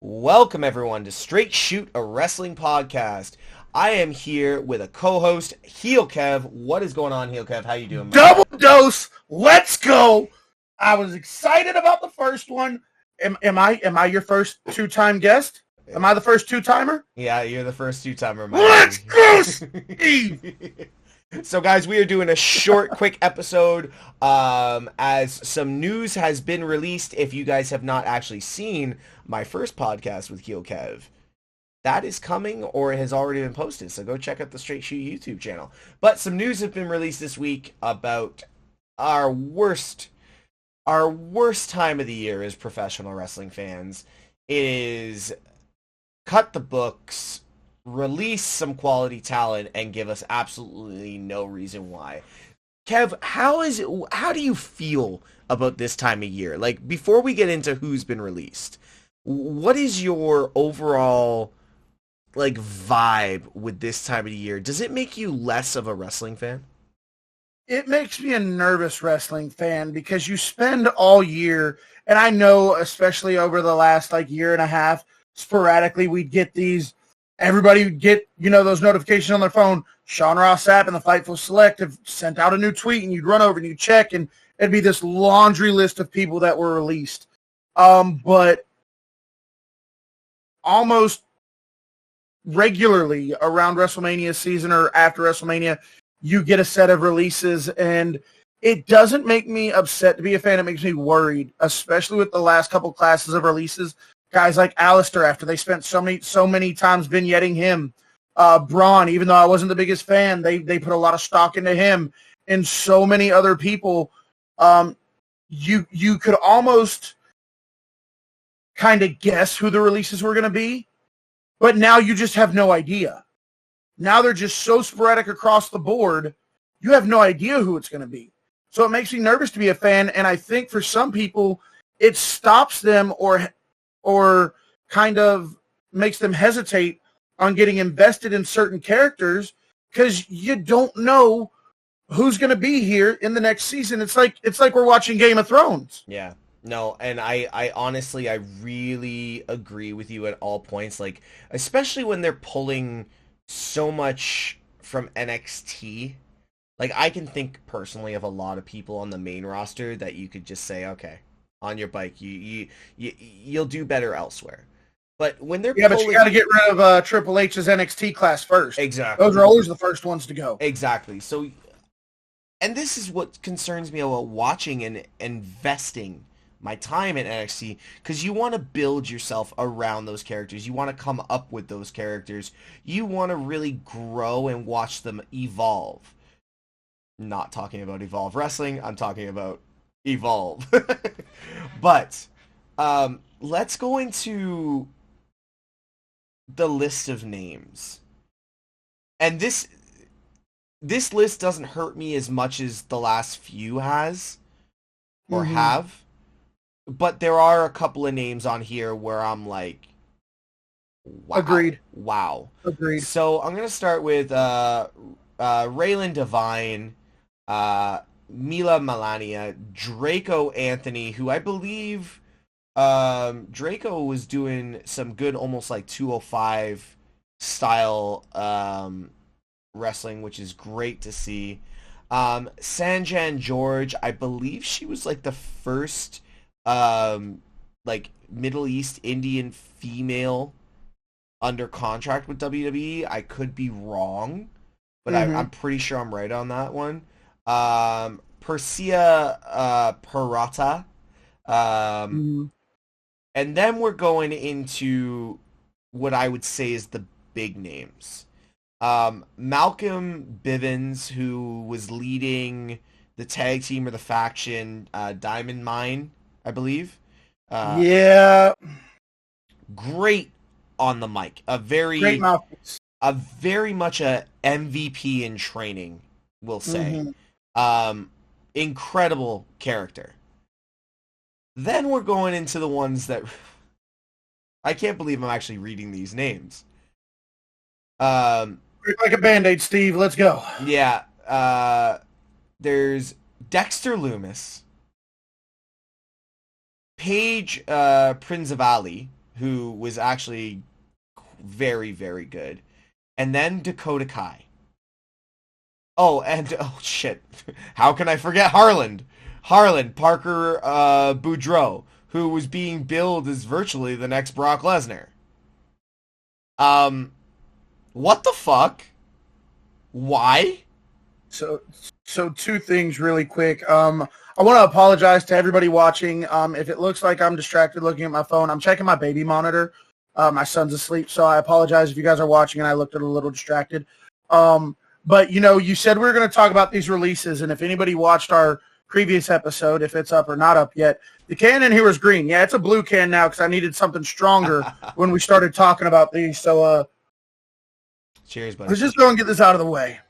Welcome everyone to Straight Shoot, a wrestling podcast. I am here with a co-host, Heel Kev. What is going on, Heel Kev? How you doing, my Double friend? dose. Let's go. I was excited about the first one. Am I your first two-time guest? Am I the first two-timer? Yeah, you're the first two-timer, my Let's go, buddy. Steve. So, guys, we are doing a short, quick episode as some news has been released. If you guys have not actually seen my first podcast with Heel Kev, that is coming or it has already been posted. So go check out the Straight Shoot YouTube channel. But some news has been released this week about our worst time of the year as professional wrestling fans. It is cut the books, release some quality talent, and give us absolutely no reason why. Kev, how do you feel about this time of year? Like, before we get into who's been released, what is your overall vibe with this time of the year? Does it make you less of a wrestling fan? It makes me a nervous wrestling fan because you spend all year, and I know especially over the last year and a half, sporadically we'd get everybody would get, those notifications on their phone. Sean Ross Sapp and the Fightful Select have sent out a new tweet, and you'd run over and you'd check, and it'd be this laundry list of people that were released. But almost regularly around WrestleMania season or after WrestleMania, you get a set of releases, and it doesn't make me upset to be a fan. It makes me worried, especially with the last couple classes of releases. Guys like Alistair, after they spent so many times vignetting him. Braun, even though I wasn't the biggest fan, they put a lot of stock into him, and so many other people. You could almost kind of guess who the releases were going to be, but now you just have no idea. Now they're just so sporadic across the board, you have no idea who it's going to be. So it makes me nervous to be a fan, and I think for some people, it stops them or kind of makes them hesitate on getting invested in certain characters because you don't know who's going to be here in the next season. It's like we're watching Game of Thrones. Yeah. No, and I honestly, I really agree with you at all points. Like, especially when they're pulling so much from NXT. Like, I can think personally of a lot of people on the main roster that you could just say, okay, on your bike, you'll do better elsewhere. But when they're but you got to get rid of Triple H's NXT class first. Exactly. Those are always the first ones to go. Exactly. So, and this is what concerns me about watching and investing my time in NXT, because you want to build yourself around those characters. You want to come up with those characters. You want to really grow and watch them evolve. Not talking about Evolve Wrestling. I'm talking about Evolve. But let's go into the list of names. And this list doesn't hurt me as much as the last few has or have. But there are a couple of names on here where I'm like, wow. Agreed. Wow. Agreed. So I'm going to start with Raylan Divine, Mila Melania, Draco Anthony, who I believe Draco was doing some good almost like 205 style wrestling, which is great to see. Sanjan George, I believe she was like the first Middle East Indian female under contract with WWE. I could be wrong, but I'm pretty sure I'm right on that one. Persia Parata. And then we're going into what I would say is the big names. Malcolm Bivens, who was leading the tag team or the faction Diamond Mine, I believe. Yeah. Great on the mic. Great mouthpiece. A very much a MVP in training, we'll say. Incredible character. Then we're going into the ones that I can't believe I'm actually reading these names. Like a Band-Aid, Steve. Let's go. Yeah. There's Dexter Lumis, Paige Prinzavali, who was actually very, very good. And then Dakota Kai. Oh, and oh shit. How can I forget Harland? Harland, Parker Boudreaux, who was being billed as virtually the next Brock Lesnar. What the fuck? Why? So two things really quick. I want to apologize to everybody watching. If it looks like I'm distracted looking at my phone, I'm checking my baby monitor. My son's asleep, so I apologize if you guys are watching and I looked a little distracted. But, you said we were going to talk about these releases, and if anybody watched our previous episode, if it's up or not up yet, the can in here was green. Yeah, it's a blue can now because I needed something stronger when we started talking about these. So, cheers, buddy. Let's just go and get this out of the way.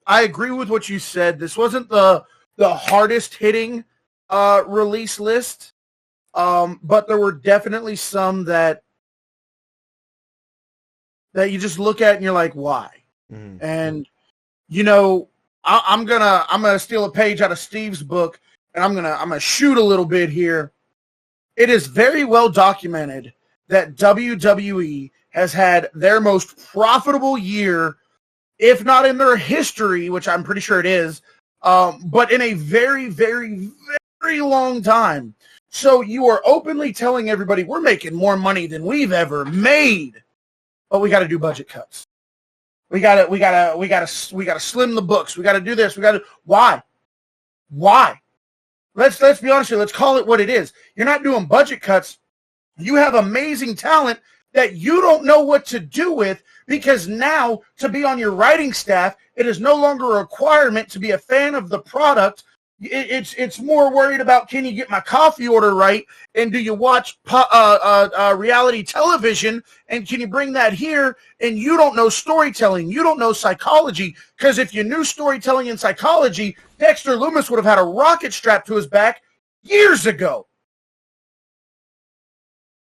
I agree with what you said. This wasn't the hardest hitting release list, but there were definitely some that you just look at and you're like, why? Mm-hmm. And I'm gonna steal a page out of Steve's book, and I'm gonna shoot a little bit here. It is very well documented that WWE has had their most profitable year, if not in their history, which I'm pretty sure it is, but in a very, very, very long time. So you are openly telling everybody we're making more money than we've ever made, but we got to do budget cuts. We got to slim the books. We got to do this. Why? Let's be honest here. Let's call it what it is. You're not doing budget cuts. You have amazing talent that you don't know what to do with, because now to be on your writing staff, it is no longer a requirement to be a fan of the product. It's more worried about, can you get my coffee order right, and do you watch reality television, and can you bring that here? And you don't know storytelling, you don't know psychology, because if you knew storytelling and psychology, Dexter Lumis would have had a rocket strapped to his back years ago.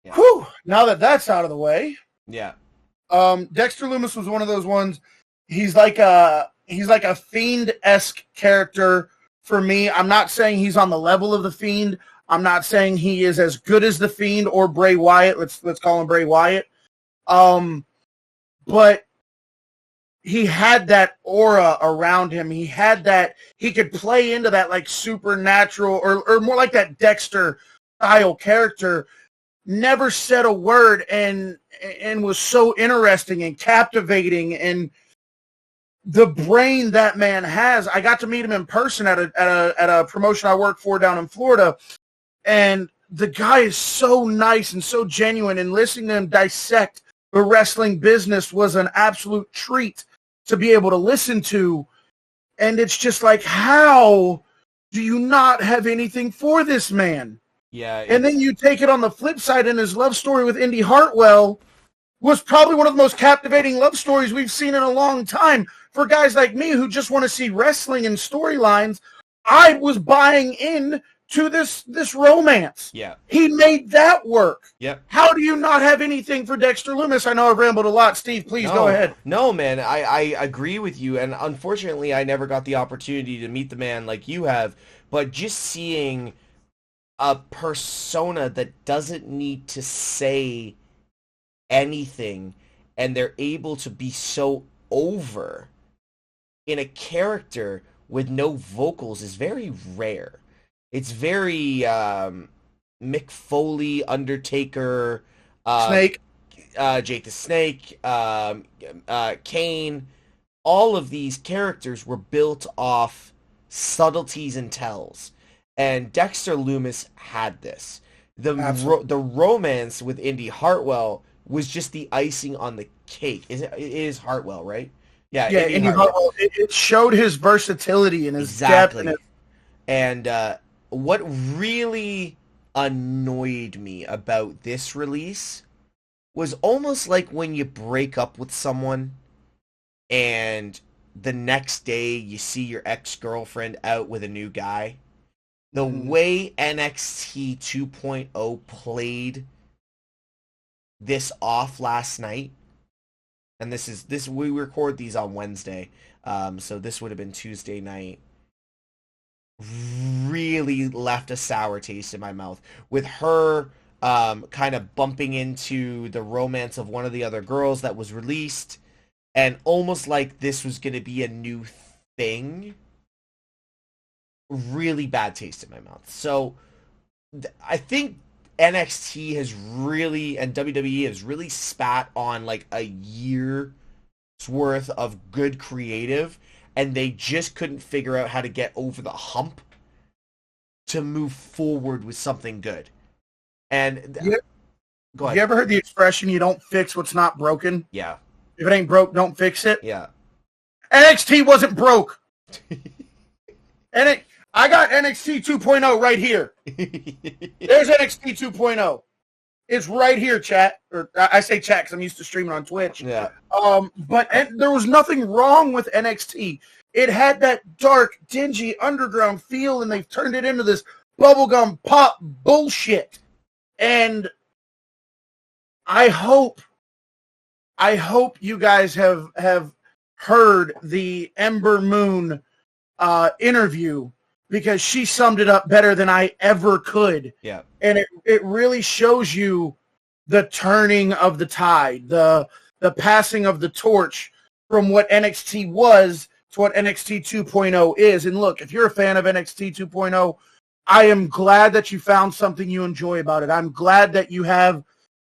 Yeah. Whew! Now that that's out of the way, yeah. Dexter Lumis was one of those ones. He's like a Fiend-esque character. For me, I'm not saying he's on the level of the Fiend. I'm not saying he is as good as the Fiend or Bray Wyatt. Let's call him Bray Wyatt. But he had that aura around him. He had that. He could play into that like supernatural or more like that Dexter style character. Never said a word and was so interesting and captivating, and the brain that man has. I got to meet him in person at a promotion I work for down in Florida, and the guy is so nice and so genuine, and listening to him dissect the wrestling business was an absolute treat to be able to listen to. And it's just like, how do you not have anything for this man? Yeah. And then you take it on the flip side, and his love story with Indy Hartwell was probably one of the most captivating love stories we've seen in a long time. For guys like me who just want to see wrestling and storylines, I was buying in to this romance. Yeah. He made that work. Yep. How do you not have anything for Dexter Lumis? I know I've rambled a lot. Steve, please go ahead. No, man, I agree with you. And unfortunately, I never got the opportunity to meet the man like you have. But just seeing a persona that doesn't need to say anything, and they're able to be so over in a character with no vocals, is very rare. It's very Mick Foley, Undertaker, Snake, Jake the Snake, Kane. All of these characters were built off subtleties and tells, and Dexter Lumis had this. The romance with Indy Hartwell was just the icing on the cake. It is Hartwell, right? Yeah, Indy Hartwell. It showed his versatility and his depth. And what really annoyed me about this release was almost like when you break up with someone and the next day you see your ex-girlfriend out with a new guy. The way NXT 2.0 played this off last night, and this we record these on Wednesday, so this would have been Tuesday night. really left a sour taste in my mouth. With her kind of bumping into the romance of one of the other girls that was released, and almost like this was going to be a new thing. Really bad taste in my mouth. So I think NXT has really, and WWE has really spat on like a year's worth of good creative, and they just couldn't figure out how to get over the hump to move forward with something good. And go ahead. You ever heard the expression, you don't fix what's not broken? Yeah. If it ain't broke, don't fix it. Yeah. NXT wasn't broke. I got NXT 2.0 right here. There's NXT 2.0. It's right here, chat. Or I say chat because I'm used to streaming on Twitch. Yeah. But there was nothing wrong with NXT. It had that dark, dingy, underground feel, and they've turned it into this bubblegum pop bullshit. And I hope you guys have heard the Ember Moon interview, because she summed it up better than I ever could. Yeah. And it really shows you the turning of the tide, the passing of the torch from what NXT was to what NXT 2.0 is. And look, if you're a fan of NXT 2.0, I am glad that you found something you enjoy about it. I'm glad that you have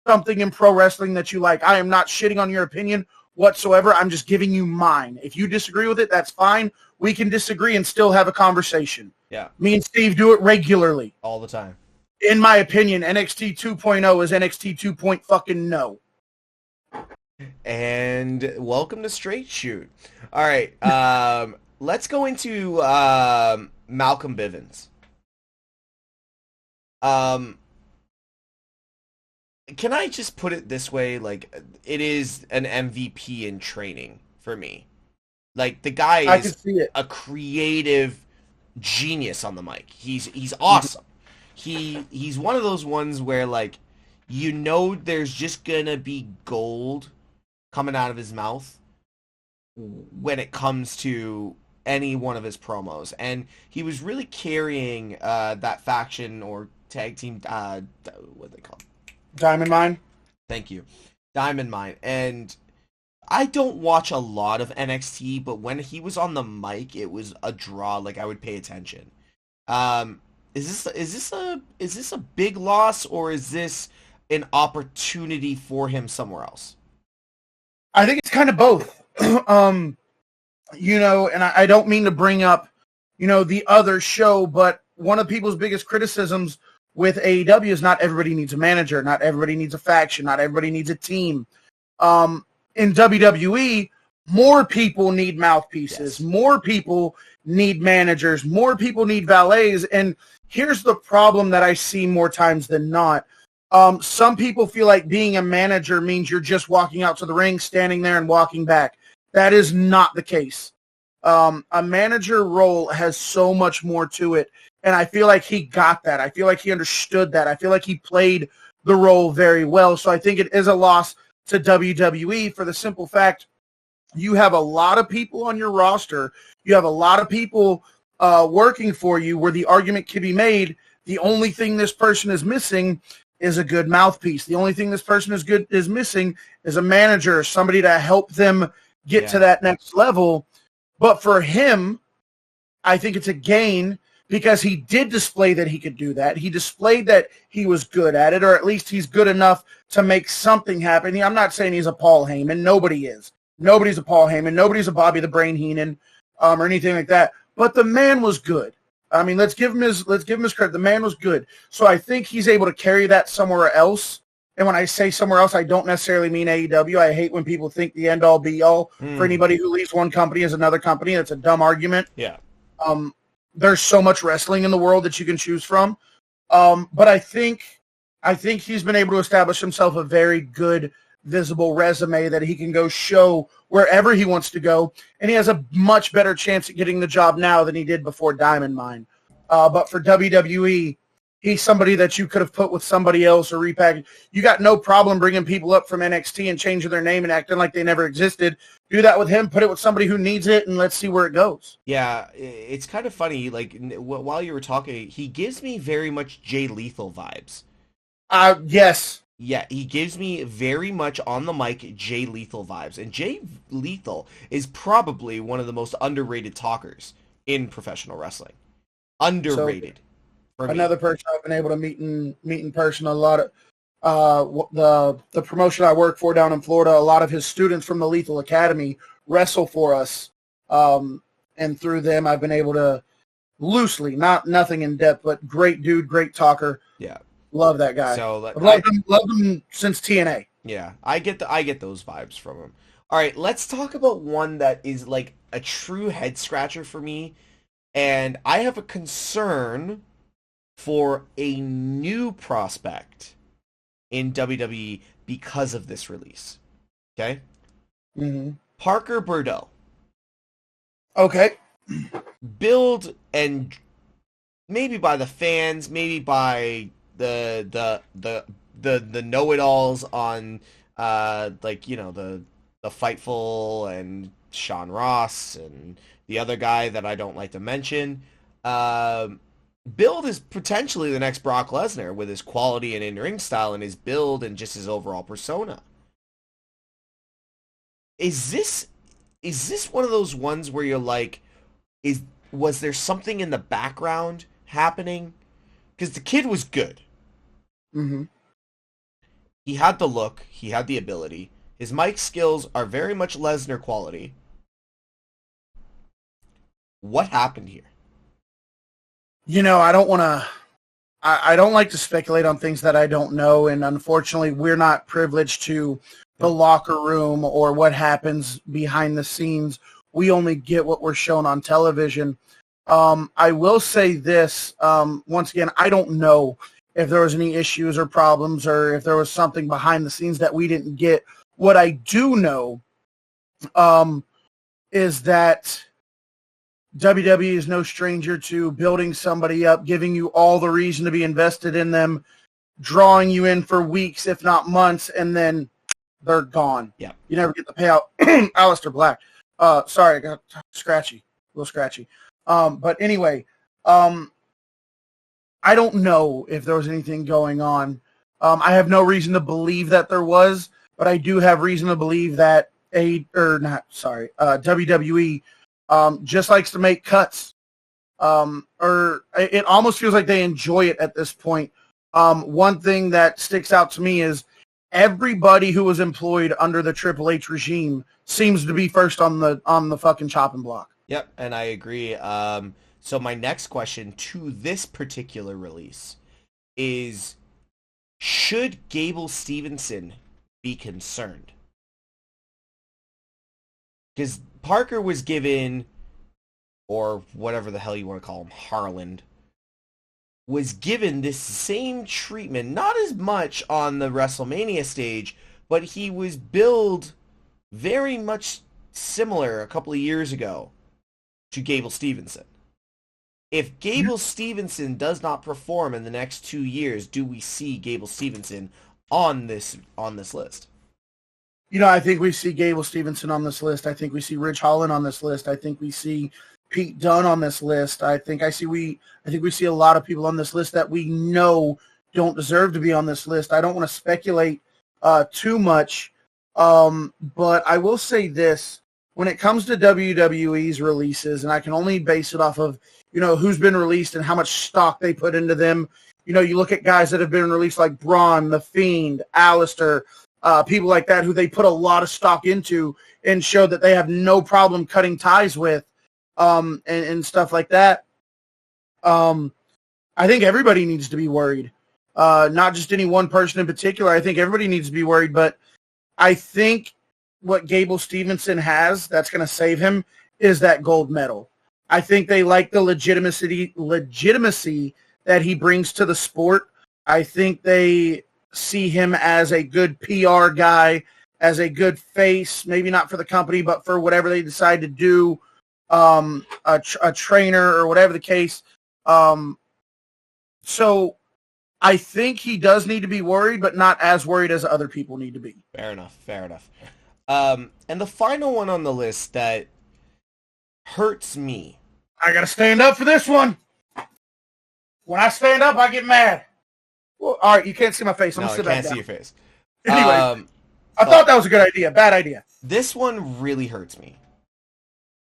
something in pro wrestling that you like. I am not shitting on your opinion whatsoever. I'm just giving you mine. If you disagree with it, that's fine. We can disagree and still have a conversation. Yeah. Me and Steve do it regularly. All the time. In my opinion, NXT 2.0 is NXT 2.0. And welcome to Straight Shoot. All right. Let's go into Malcolm Bivens. Can I just put it this way? Like, it is an MVP in training for me. Like, the guy is a creative genius on the mic. He's awesome. He's one of those ones where, like, you know there's just gonna be gold coming out of his mouth when it comes to any one of his promos. And he was really carrying that faction or tag team, what are they called? Diamond Mine. Thank you. Diamond Mine. And I don't watch a lot of NXT, but when he was on the mic, it was a draw. Like, I would pay attention. Is this a big loss, or is this an opportunity for him somewhere else? I think it's kind of both. And I don't mean to bring up, the other show, but one of people's biggest criticisms with AEW is not everybody needs a manager, not everybody needs a faction, not everybody needs a team. In WWE, more people need mouthpieces, yes. More people need managers, more people need valets, and here's the problem that I see more times than not. Some people feel like being a manager means you're just walking out to the ring, standing there, and walking back. That is not the case. A manager role has so much more to it, and I feel like he got that. I feel like he understood that. I feel like he played the role very well. So I think it is a loss to WWE for the simple fact you have a lot of people on your roster. You have a lot of people working for you where the argument can be made. The only thing this person is missing is a good mouthpiece. The only thing this person is missing is a manager, somebody to help them get to that next level. But for him, I think it's a gain because he did display that he could do that. He displayed that he was good at it, or at least he's good enough to make something happen. I'm not saying he's a Paul Heyman. Nobody is. Nobody's a Paul Heyman. Nobody's a Bobby the Brain Heenan or anything like that. But the man was good. I mean, let's give him his credit. The man was good. So I think he's able to carry that somewhere else. And when I say somewhere else, I don't necessarily mean AEW. I hate when people think the end-all, be-all for anybody who leaves one company as another company. That's a dumb argument. Yeah. There's so much wrestling in the world that you can choose from. But I think he's been able to establish himself a very good, visible resume that he can go show wherever he wants to go. And he has a much better chance at getting the job now than he did before Diamond Mine. But for WWE, he's somebody that you could have put with somebody else or repackaged. You got no problem bringing people up from NXT and changing their name and acting like they never existed. Do that with him, put it with somebody who needs it, and let's see where it goes. Yeah, it's kind of funny. Like, while you were talking, he gives me very much Jay Lethal vibes. Yes. Yeah, he gives me very much on the mic Jay Lethal vibes. And Jay Lethal is probably one of the most underrated talkers in professional wrestling. Underrated. Another person I've been able to meet in person. A lot of the promotion I work for down in Florida, a lot of his students from the Lethal Academy wrestle for us. And through them, I've been able to loosely, nothing in depth, but great dude, great talker. Yeah. Love that guy. So I've loved him since TNA. Yeah, I get those vibes from him. All right, let's talk about one that is like a true head scratcher for me, and I have a concern for a new prospect in WWE because of this release. Okay? Mm-hmm. Parker Bordeaux. Okay. Billed and maybe by the fans, maybe by the know-it-alls on like, you know, the Fightful and Sean Ross and the other guy that I don't like to mention. Billed is potentially the next Brock Lesnar with his quality and in-ring style and his build and just his overall persona. Is this one of those ones where you're like, was there something in the background happening? Because the kid was good. Mm-hmm. He had the look. He had the ability. His mic skills are very much Lesnar quality. What happened here? You know, I don't like to speculate on things that I don't know, and unfortunately, we're not privileged to the locker room or what happens behind the scenes. We only get what we're shown on television. I will say this, once again, I don't know if there was any issues or problems or if there was something behind the scenes that we didn't get. What I do know is that WWE is no stranger to building somebody up, giving you all the reason to be invested in them, drawing you in for weeks, if not months, and then they're gone. Yeah. You never get the payout. Aleister Black. Sorry, I got a little scratchy. But anyway, I don't know if there was anything going on. I have no reason to believe that there was, but I do have reason to believe that WWE just likes to make cuts. Or it almost feels like they enjoy it at this point. One thing that sticks out to me is everybody who was employed under the Triple H regime seems to be first on the fucking chopping block. Yep, and I agree. So my next question to this particular release is, should Gable Stevenson be concerned? Because Parker was given, or whatever the hell you want to call him, Harland, was given this same treatment, not as much on the WrestleMania stage, but he was billed very much similar a couple of years ago to Gable Stevenson. If Gable Stevenson does not perform in the next 2 years, do we see Gable Stevenson on this list? You know, I think we see Gable Stevenson on this list. I think we see Ridge Holland on this list. I think we see Pete Dunne on this list. I think we see a lot of people on this list that we know don't deserve to be on this list. I don't want to speculate too much, but I will say this. When it comes to WWE's releases, and I can only base it off of, you know, who's been released and how much stock they put into them. You know, you look at guys that have been released like Braun, The Fiend, Aleister, people like that who they put a lot of stock into and showed that they have no problem cutting ties with, and stuff like that. I think everybody needs to be worried. Not just any one person in particular. I think everybody needs to be worried, but I think what Gable Stevenson has that's going to save him is that gold medal. I think they like the legitimacy that he brings to the sport. I think they see him as a good PR guy, as a good face, maybe not for the company, but for whatever they decide to do, a trainer or whatever the case. So I think he does need to be worried, but not as worried as other people need to be. Fair enough. And the final one on the list that hurts me. I gotta stand up for this one. When I stand up, I get mad. Well, all right, you can't see my face. I'm No, gonna I sit back can't down. see your face. Anyway, I thought that was a good idea. Bad idea. This one really hurts me.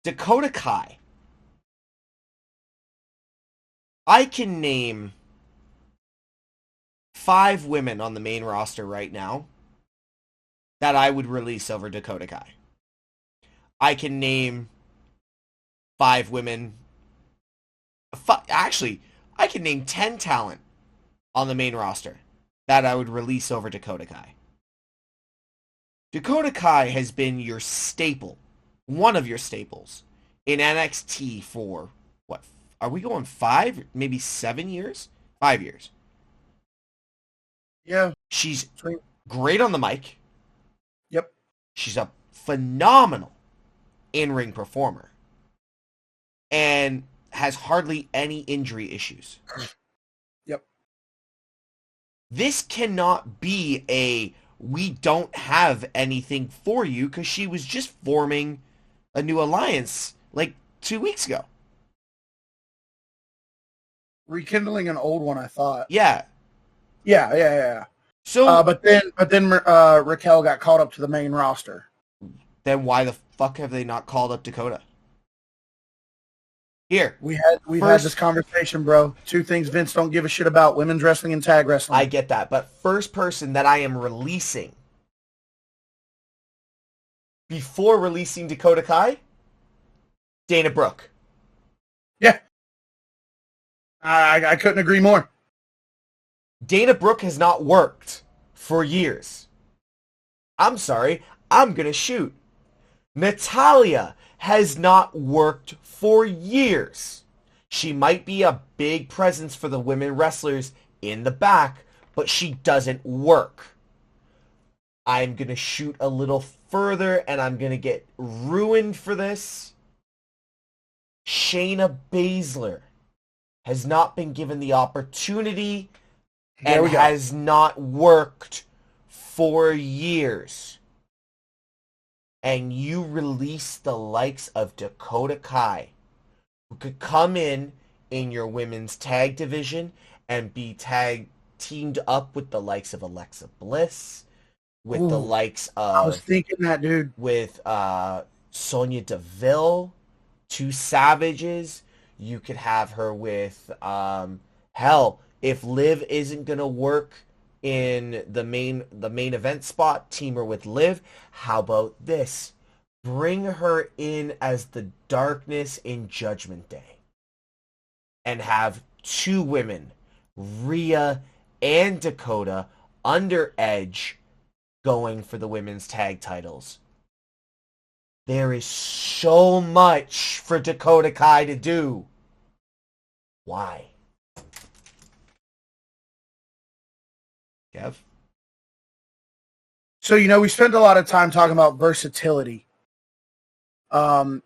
Dakota Kai. I can name 5 women on the main roster right now that I would release over Dakota Kai. I can name 5 women. Actually, I can name 10 talent on the main roster that I would release over Dakota Kai. Dakota Kai has been your staple, one of your staples, in NXT for, what, are we going 5, maybe 7 years? 5 years. Yeah. She's great on the mic. Yep. She's a phenomenal in-ring performer. And has hardly any injury issues. Yep. This cannot be a we don't have anything for you because she was just forming a new alliance like 2 weeks ago. Rekindling an old one, I thought. Yeah. Yeah. So, but then Raquel got called up to the main roster. Then why the fuck have they not called up Dakota? Here. We've had this conversation, bro. 2 things Vince don't give a shit about: women's wrestling and tag wrestling. I get that, but first person that I am releasing before releasing Dakota Kai, Dana Brooke. Yeah. I couldn't agree more. Dana Brooke has not worked for years. I'm sorry, I'm gonna shoot. Natalya has not worked for years. She might be a big presence for the women wrestlers in the back, but she doesn't work. I'm going to shoot a little further, and I'm going to get ruined for this. Shayna Baszler has not been given the opportunity and has not worked for years. And you release the likes of Dakota Kai, who could come in your women's tag division and be teamed up with the likes of Alexa Bliss, with the likes of... I was thinking that, dude. With Sonya Deville, 2 Savages. You could have her with... hell, if Liv isn't going to work in the main event spot, team her with Liv. How about this? Bring her in as the Darkness in Judgment Day. And have 2 women, Rhea and Dakota, under Edge, going for the women's tag titles. There is so much for Dakota Kai to do. Why? Kev? So, we spent a lot of time talking about versatility. And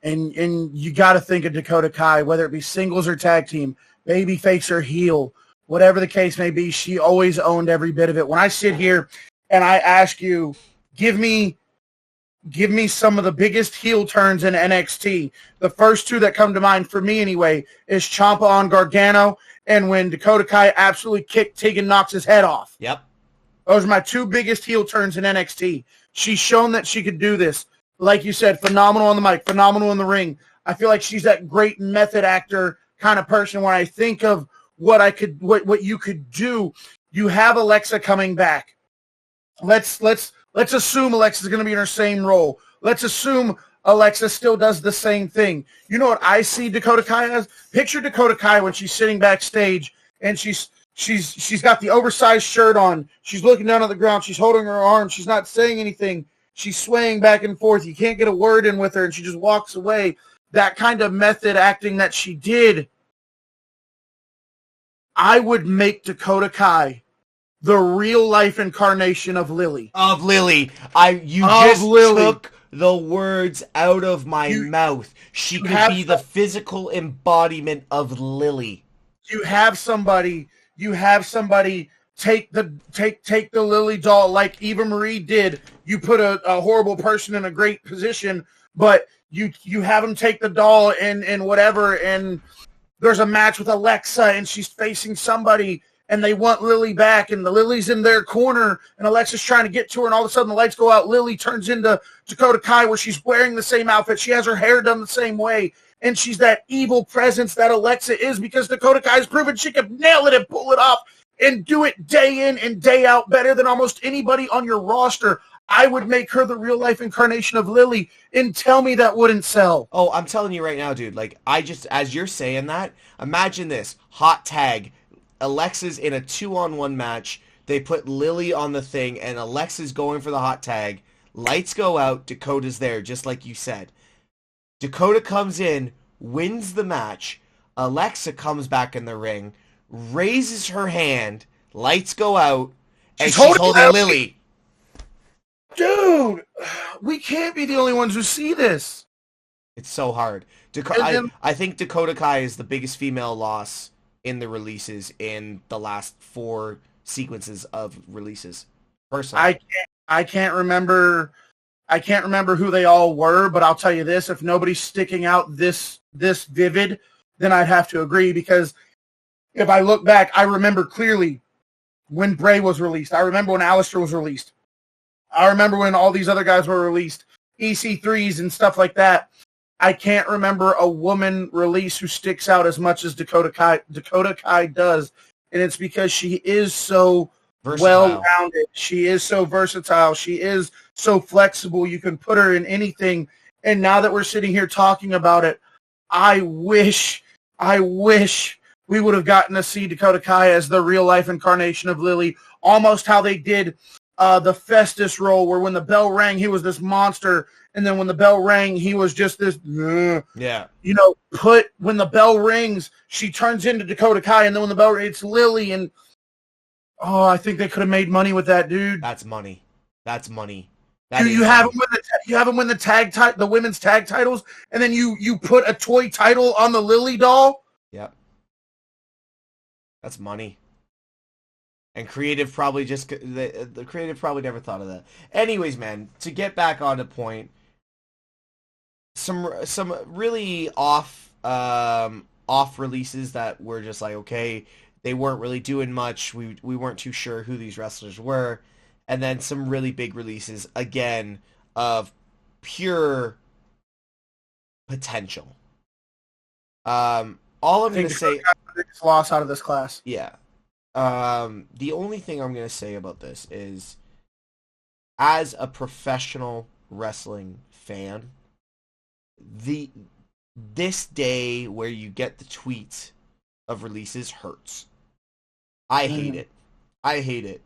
you got to think of Dakota Kai, whether it be singles or tag team, baby face or heel, whatever the case may be, she always owned every bit of it. When I sit here and I ask you, give me some of the biggest heel turns in NXT. The first 2 that come to mind for me anyway is Ciampa on Gargano and when Dakota Kai absolutely kicked Tegan Knox's head off. Yep. Those are my 2 biggest heel turns in NXT. She's shown that she could do this. Like you said, phenomenal on the mic, phenomenal in the ring. I feel like she's that great method actor kind of person. When I think of what you could do, you have Alexa coming back. Let's assume Alexa's going to be in her same role. Let's assume Alexa still does the same thing. You know what I see Dakota Kai as? Picture Dakota Kai when she's sitting backstage and she's got the oversized shirt on. She's looking down at the ground. She's holding her arm. She's not saying anything. She's swaying back and forth. You can't get a word in with her, and she just walks away. That kind of method acting that she did, I would make Dakota Kai the real-life incarnation of Lily. Of Lily. You just took the words out of my mouth. She could be the physical embodiment of Lily. You have somebody take the Lily doll like Eva Marie did. You put a horrible person in a great position, but you have them take the doll and whatever, and there's a match with Alexa and she's facing somebody and they want Lily back and the Lily's in their corner and Alexa's trying to get to her and all of a sudden the lights go out. Lily turns into Dakota Kai where she's wearing the same outfit. She has her hair done the same way. And she's that evil presence that Alexa is because Dakota Kai's proven she can nail it and pull it off and do it day in and day out better than almost anybody on your roster. I would make her the real life incarnation of Lily, and tell me that wouldn't sell. Oh, I'm telling you right now, dude. Like, as you're saying that, imagine this. Hot tag. Alexa's in a 2-on-1 match. They put Lily on the thing, and Alexa's going for the hot tag. Lights go out. Dakota's there, just like you said. Dakota comes in, wins the match. Alexa comes back in the ring, raises her hand. Lights go out, and she's holding Lily. Dude, we can't be the only ones who see this. It's so hard. I think Dakota Kai is the biggest female loss in the releases in the last 4 sequences of releases. Personally, I can't remember who they all were, but I'll tell you this: if nobody's sticking out this vivid, then I'd have to agree. Because if I look back, I remember clearly when Bray was released. I remember when Aleister was released. I remember when all these other guys were released, EC3s and stuff like that. I can't remember a woman release who sticks out as much as Dakota Kai. Dakota Kai does, and it's because she is so well-rounded. She is so versatile. She is so flexible. You can put her in anything. And now that we're sitting here talking about it, I wish we would have gotten to see Dakota Kai as the real-life incarnation of Lily, almost how they did the Festus role, where when the bell rang, he was this monster, and then when the bell rang, he was just this. Yeah. You know, when the bell rings, she turns into Dakota Kai, and then when the bell rings, it's Lily, and I think they could have made money with that, dude. That's money. You have them win the women's tag titles, and then you put a toy title on the Lily doll. Yep. That's money. And creative probably the creative probably never thought of that. Anyways, man, to get back on the point, some really off releases that were just like, okay, they weren't really doing much. We weren't too sure who these wrestlers were. And then some really big releases, again, of pure potential. All I'm going to say... biggest loss out of this class. Yeah. The only thing I'm going to say about this is, as a professional wrestling fan, this day where you get the tweets of releases hurts. I hate it. I hate it.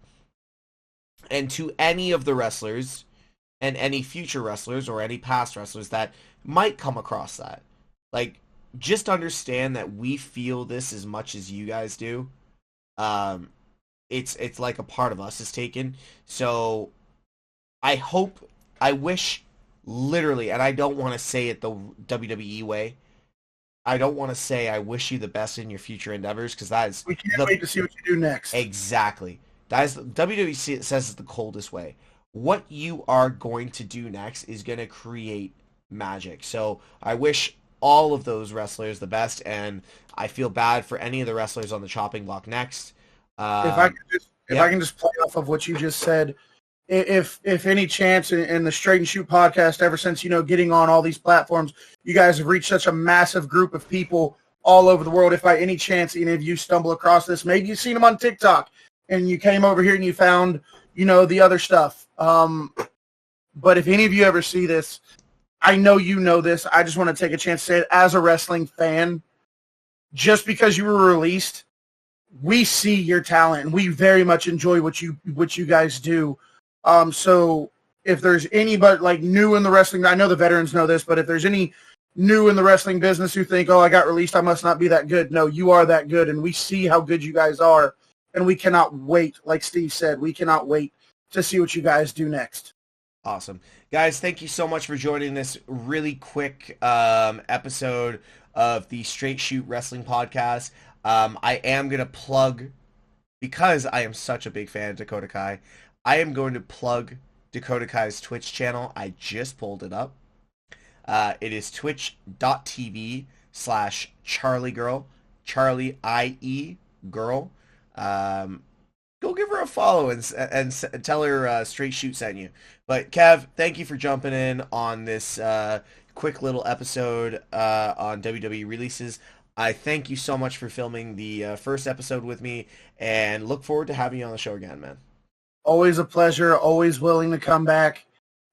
And to any of the wrestlers and any future wrestlers or any past wrestlers that might come across that, like, just understand that we feel this as much as you guys do. It's like a part of us is taken. So I wish literally, and I don't want to say it the WWE way. I don't want to say I wish you the best in your future endeavors, because that is... We can't wait to see what you do next. Exactly. That is, WWE says it's the coldest way. What you are going to do next is going to create magic. So I wish all of those wrestlers the best, and I feel bad for any of the wrestlers on the chopping block next. If I can just play off of what you just said, if any chance in the Straight and Shoot podcast, ever since, getting on all these platforms, you guys have reached such a massive group of people all over the world. If by any chance any of you stumble across this, maybe you've seen them on TikTok and you came over here and you found, the other stuff. But if any of you ever see this, I know you know this. I just want to take a chance to say it as a wrestling fan. Just because you were released, we see your talent and we very much enjoy what you guys do. So if there's anybody like new in the wrestling, I know the veterans know this, but if there's any new in the wrestling business who think, I got released, I must not be that good. No, you are that good, and we see how good you guys are, and we cannot wait. Like Steve said, we cannot wait to see what you guys do next. Awesome. Guys, thank you so much for joining this really quick episode of the Straight Shoot Wrestling Podcast. I am going to plug because I am such a big fan of Dakota Kai, I am going to plug Dakota Kai's Twitch channel. I just pulled it up. It is twitch.tv/CharlieGirl, Charlie IE girl. Go give her a follow and tell her Straight Shoot sent you. But Kev, thank you for jumping in on this quick little episode on WWE releases. I thank you so much for filming the first episode with me, and look forward to having you on the show again, man. Always a pleasure. Always willing to come back.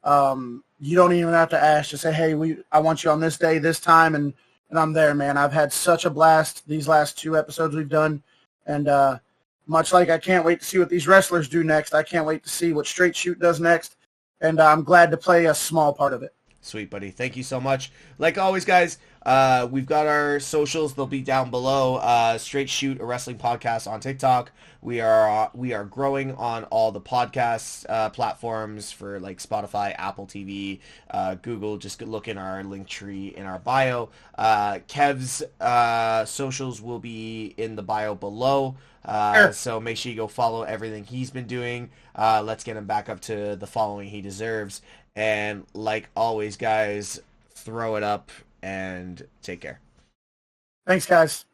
You don't even have to ask. Just say, hey, I want you on this day, this time, and I'm there, man. I've had such a blast these last 2 episodes we've done, and much like I can't wait to see what these wrestlers do next, I can't wait to see what Straight Shoot does next, and I'm glad to play a small part of it. Sweet, buddy. Thank you so much. Like always, guys, we've got our socials. They'll be down below. Straight Shoot, a wrestling podcast on TikTok. We are growing on all the podcast platforms for like Spotify, Apple TV, Google. Just look in our link tree in our bio. Kev's socials will be in the bio below. Sure. So make sure you go follow everything he's been doing. Let's get him back up to the following he deserves. And like always, guys, throw it up and take care. Thanks, guys.